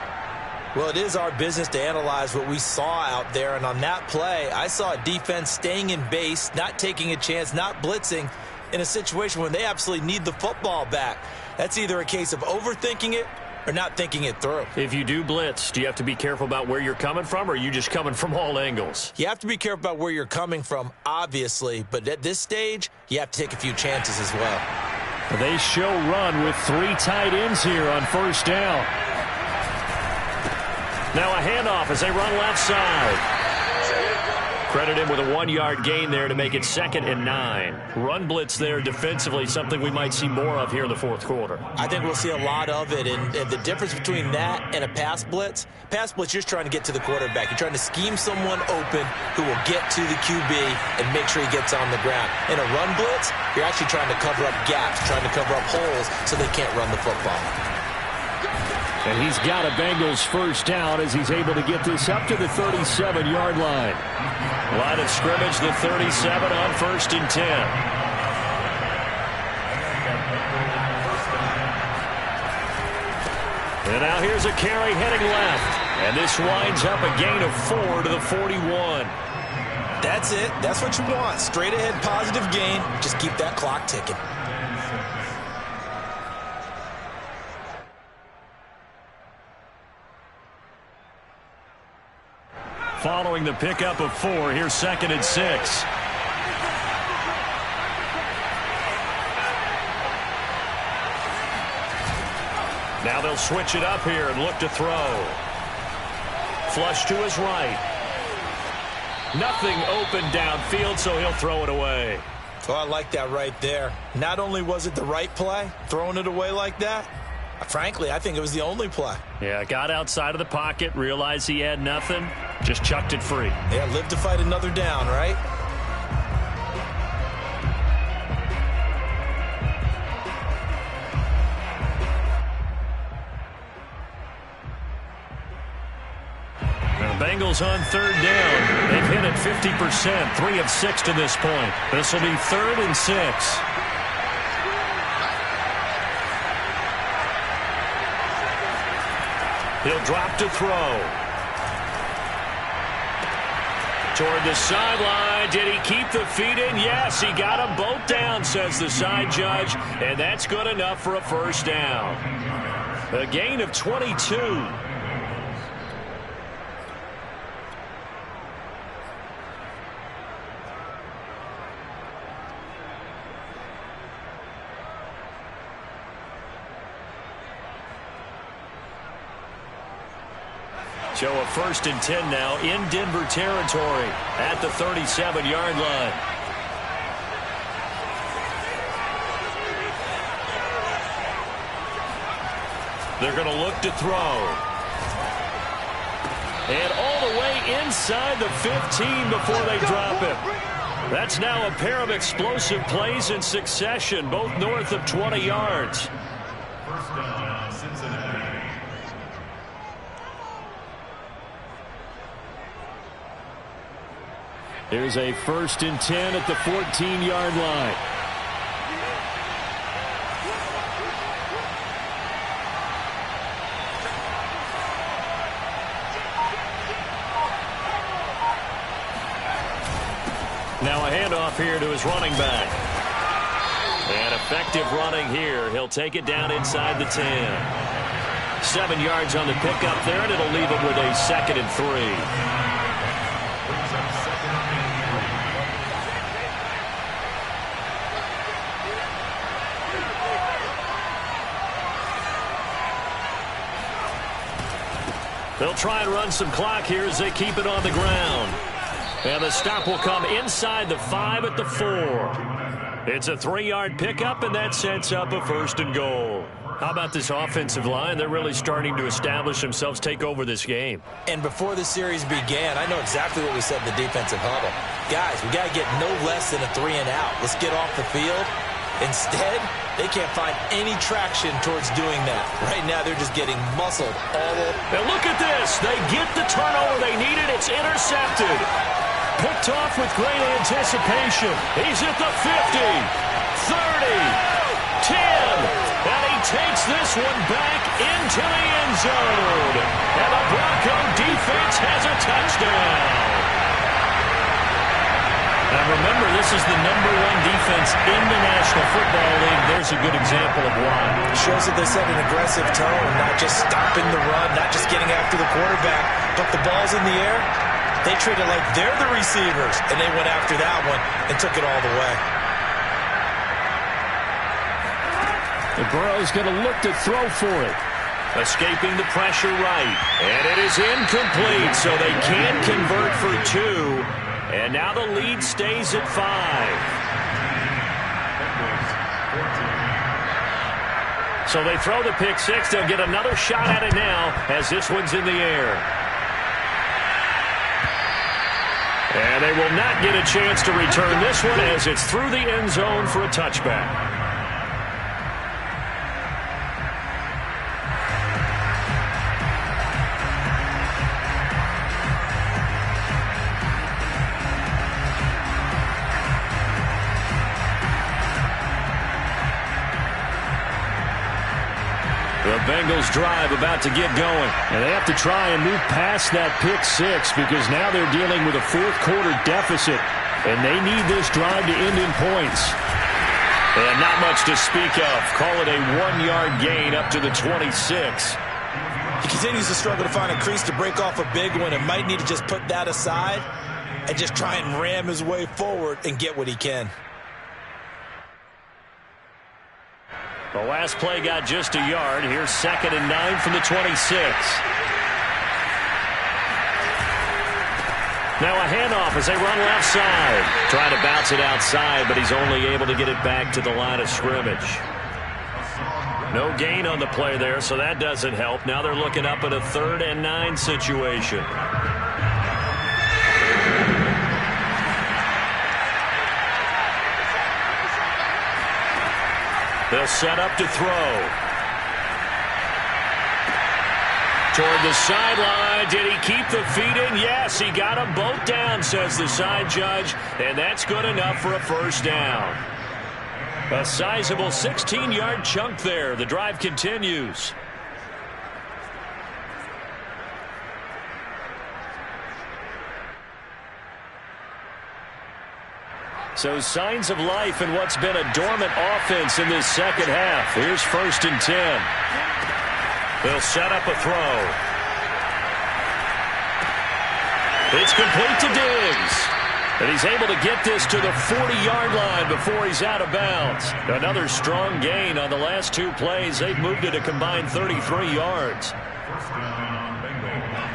Speaker 2: Well, it is our business to analyze what we saw out there. And on that play, I saw a defense staying in base, not taking a chance, not blitzing in a situation when they absolutely need the football back. That's either a case of overthinking it or not thinking it through.
Speaker 1: If you do blitz, do you have to be careful about where you're coming from, or are you just coming from all angles?
Speaker 2: You have to be careful about where you're coming from, obviously, but at this stage, you have to take a few chances as well.
Speaker 1: They show run with 3 tight ends here on 1st down. Now a handoff as they run left side. Credit him with a 1-yard gain there to make it 2nd and 9. Run blitz there defensively, something we might see more of here in the 4th quarter.
Speaker 2: I think we'll see a lot of it, and the difference between that and a pass blitz, you're just trying to get to the quarterback. You're trying to scheme someone open who will get to the QB and make sure he gets on the ground. In a run blitz, you're actually trying to cover up gaps, trying to cover up holes so they can't run the football.
Speaker 1: And he's got a Bengals 1st down as he's able to get this up to the 37-yard line. Line of scrimmage, the 37 on 1st and 10. And now here's a carry heading left. And this winds up a gain of 4 to the 41.
Speaker 2: That's it. That's what you want. Straight ahead positive gain. Just keep that clock ticking.
Speaker 1: Following the pickup of 4, here's 2nd and 6. Now they'll switch it up here and look to throw. Flush to his right. Nothing open downfield, so he'll throw it away.
Speaker 2: Oh, I like that right there. Not only was it the right play, throwing it away like that, frankly, I think it was the only play.
Speaker 1: Yeah, got outside of the pocket, realized he had nothing, just chucked it free.
Speaker 2: Yeah, live to fight another down, right?
Speaker 1: The Bengals on third down. They've hit it 50%, 3 of 6 to this point. This will be 3rd and 6. He'll drop to throw. Toward the sideline. Did he keep the feet in? Yes, he got them both down, says the side judge. And that's good enough for a first down. A gain of 22. So a 1st and 10 now in Denver territory at the 37-yard line. They're going to look to throw. And all the way inside the 15 before they drop it. That's now a pair of explosive plays in succession, both north of 20 yards.
Speaker 3: First down, Cincinnati.
Speaker 1: There's a 1st and 10 at the 14-yard line. Now a handoff here to his running back. And effective running here. He'll take it down inside the 10. 7 yards on the pickup there, and it'll leave him with a 2nd and 3. They'll try and run some clock here as they keep it on the ground. And the stop will come inside the 5 at the 4. It's a 3-yard pickup, and that sets up a 1st and goal. How about this offensive line? They're really starting to establish themselves, take over this game.
Speaker 2: And before the series began, I know exactly what we said in the defensive huddle. Guys, we got to get no less than a 3 and out. Let's get off the field. Instead, they can't find any traction towards doing that. Right now, they're just getting muscled all over.
Speaker 1: And look at this. They get the turnover they needed. It's intercepted. Picked off with great anticipation. He's at the 50, 30, 10. And he takes this one back into the end zone. And the Bronco defense has a touchdown. Now remember, this is the #1 defense in the National Football League. There's a good example of why.
Speaker 2: It shows that they set an aggressive tone, not just stopping the run, not just getting after the quarterback, but the ball's in the air. They treat it like they're the receivers, and they went after that one and took it all the way.
Speaker 1: And Burrow's going to look to throw for it. Escaping the pressure right. And it is incomplete, so they can convert for 2. And now the lead stays at 5. So they throw the pick 6. They'll get another shot at it now as this one's in the air. And they will not get a chance to return this one as it's through the end zone for a touchback. The Bengals drive about to get going. And they have to try and move past that pick 6 because now they're dealing with a 4th quarter deficit. And they need this drive to end in points. And not much to speak of. Call it a 1-yard gain up to the 26.
Speaker 2: He continues to struggle to find a crease to break off a big one and might need to just put that aside and just try and ram his way forward and get what he can.
Speaker 1: The last play got just a yard. Here's 2nd and 9 from the 26. Now a handoff as they run left side. Trying to bounce it outside, but he's only able to get it back to the line of scrimmage. No gain on the play there, so that doesn't help. Now they're looking up at a 3rd and 9 situation. They'll set up to throw. Toward the sideline. Did he keep the feet in? Yes, he got them both down, says the side judge. And that's good enough for a first down. A sizable 16-yard chunk there. The drive continues. So signs of life in what's been a dormant offense in this second half. Here's 1st and 10. They'll set up a throw. It's complete to Diggs. And he's able to get this to the 40-yard line before he's out of bounds. Another strong gain on the last 2 plays. They've moved it a combined 33 yards.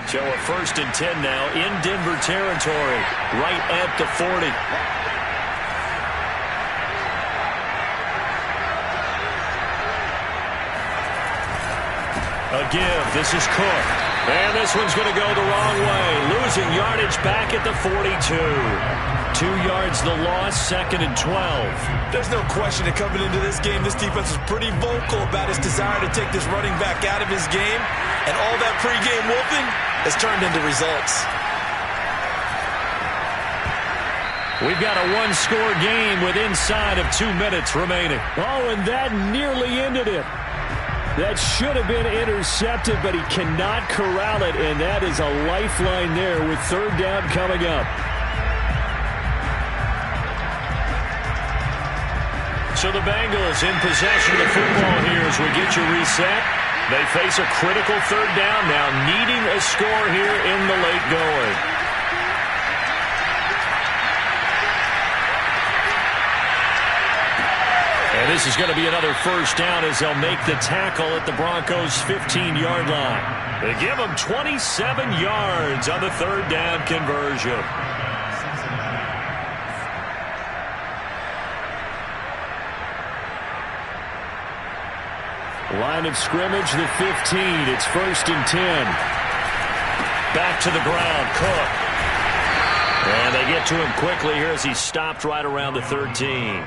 Speaker 1: So a 1st and 10 now in Denver territory, right at the 40. A give. This is Cook. And this one's going to go the wrong way. Losing yardage back at the 42. 2 yards the loss, 2nd and 12.
Speaker 2: There's no question that coming into this game, this defense was pretty vocal about its desire to take this running back out of his game. And all that pregame whooping has turned into results.
Speaker 1: We've got a 1-score game with inside of 2 minutes remaining. Oh, and that nearly ended it. That should have been intercepted, but he cannot corral it, and that is a lifeline there with 3rd down coming up. So the Bengals in possession of the football here as we get you reset. They face a critical 3rd down now, needing a score here in the late going. And this is going to be another first down as they'll make the tackle at the Broncos' 15-yard line. They give them 27 yards on the 3rd down conversion. Line of scrimmage, the 15. It's 1st and 10. Back to the ground, Cook. And they get to him quickly here as he stopped right around the 13.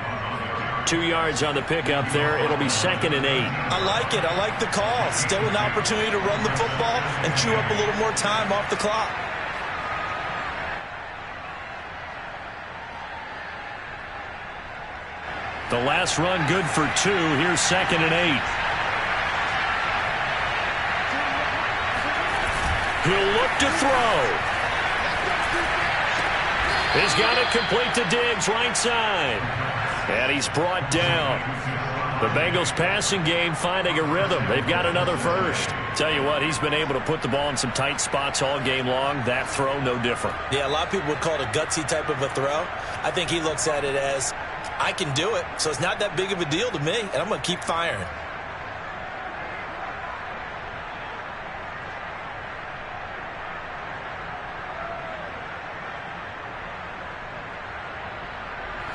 Speaker 1: 2 yards on the pickup there. It'll be 2nd and 8.
Speaker 2: I like it. I like the call. Still an opportunity to run the football and chew up a little more time off the clock.
Speaker 1: The last run good for 2. Here's 2nd and 8. He'll look to throw. He's got it complete to Diggs, right side. And he's brought down. The Bengals passing game finding a rhythm. They've got another first. Tell you what, he's been able to put the ball in some tight spots all game long. That throw, no different.
Speaker 2: Yeah, a lot of people would call it a gutsy type of a throw. I think he looks at it as, I can do it, so it's not that big of a deal to me, and I'm going to keep firing.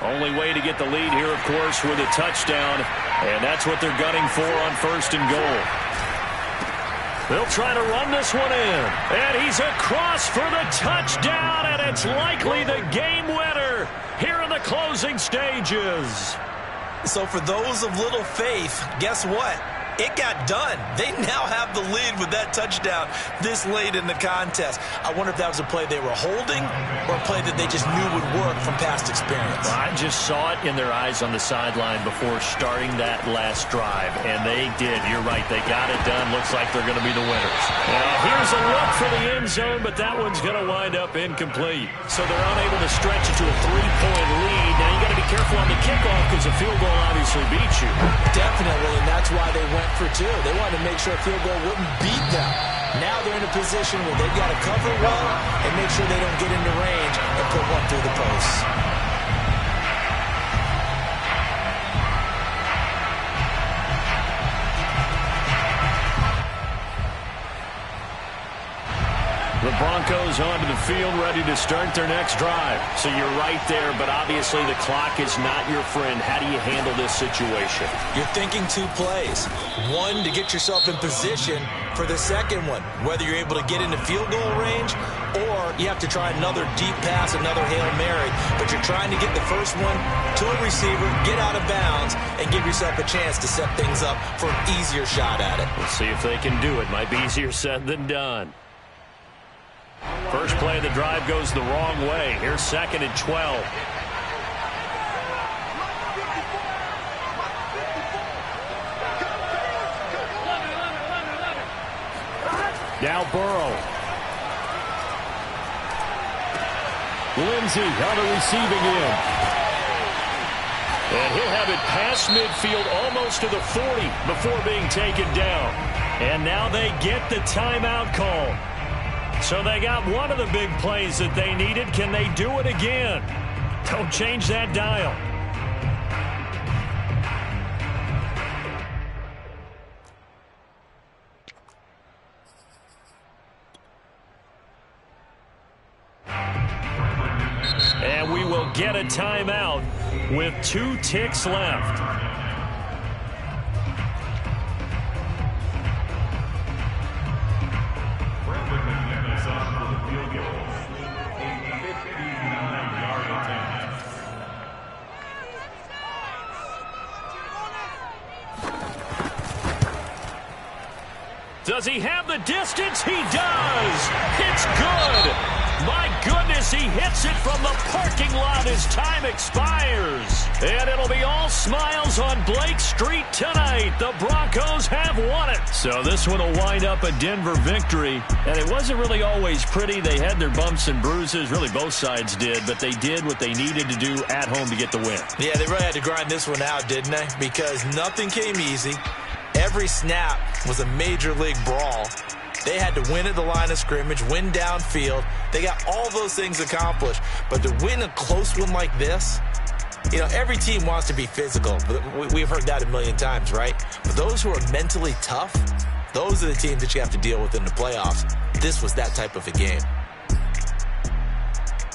Speaker 1: Only way to get the lead here, of course, with a touchdown. And that's what they're gunning for on 1st and goal. They'll try to run this one in. And he's across for the touchdown. And it's likely the game winner here in the closing stages.
Speaker 2: So for those of little faith, guess what? It got done. They now have the lead with that touchdown this late in the contest. I wonder if that was a play they were holding or a play that they just knew would work from past experience.
Speaker 1: Well, I just saw it in their eyes on the sideline before starting that last drive, and they did. You're right. They got it done. Looks like they're going to be the winners. Now, here's a look for the end zone, but that one's going to wind up incomplete. So they're unable to stretch it to a 3-point lead. Now, you got to be careful on the kickoff because a field goal obviously beats you.
Speaker 2: Definitely, and that's why they went for 2. They wanted to make sure a field goal wouldn't beat them. Now they're in a position where they've got to cover well and make sure they don't get into range and put one through the posts.
Speaker 1: The the Broncos onto the field, ready to start their next drive.
Speaker 5: So you're right there, but obviously the clock is not your friend. How do you handle this situation?
Speaker 2: You're thinking 2 plays. One, to get yourself in position for the second one, whether you're able to get into field goal range or you have to try another deep pass, another Hail Mary, but you're trying to get the first one to a receiver, get out of bounds, and give yourself a chance to set things up for an easier shot at it.
Speaker 1: We'll see if they can do it. Might be easier said than done. First play of the drive goes the wrong way. Here's 2nd and 12. Now Burrow. Lindsey on the receiving end. And he'll have it past midfield almost to the 40 before being taken down. And now they get the timeout call. So they got one of the big plays that they needed. Can they do it again? Don't change that dial. And we will get a timeout with 2 ticks left. Does he have the distance? He does. It's good. My goodness, he hits it from the parking lot as time expires. And it'll be all smiles on Blake Street tonight. The Broncos have won it. So this one will wind up a Denver victory. And it wasn't really always pretty. They had their bumps and bruises. Really, both sides did. But they did what they needed to do at home to get the win.
Speaker 2: Yeah, they really had to grind this one out, didn't they? Because nothing came easy. Every snap was a major league brawl. They had to win at the line of scrimmage, win downfield. They got all those things accomplished. But to win a close one like this, you know, every team wants to be physical. We've heard that a million times, right? But those who are mentally tough, those are the teams that you have to deal with in the playoffs. This was that type of a game.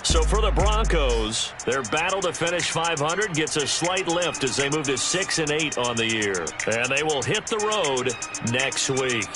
Speaker 1: So for the Broncos, their battle to finish 500 gets a slight lift as they move to 6-8 on the year. And they will hit the road next week.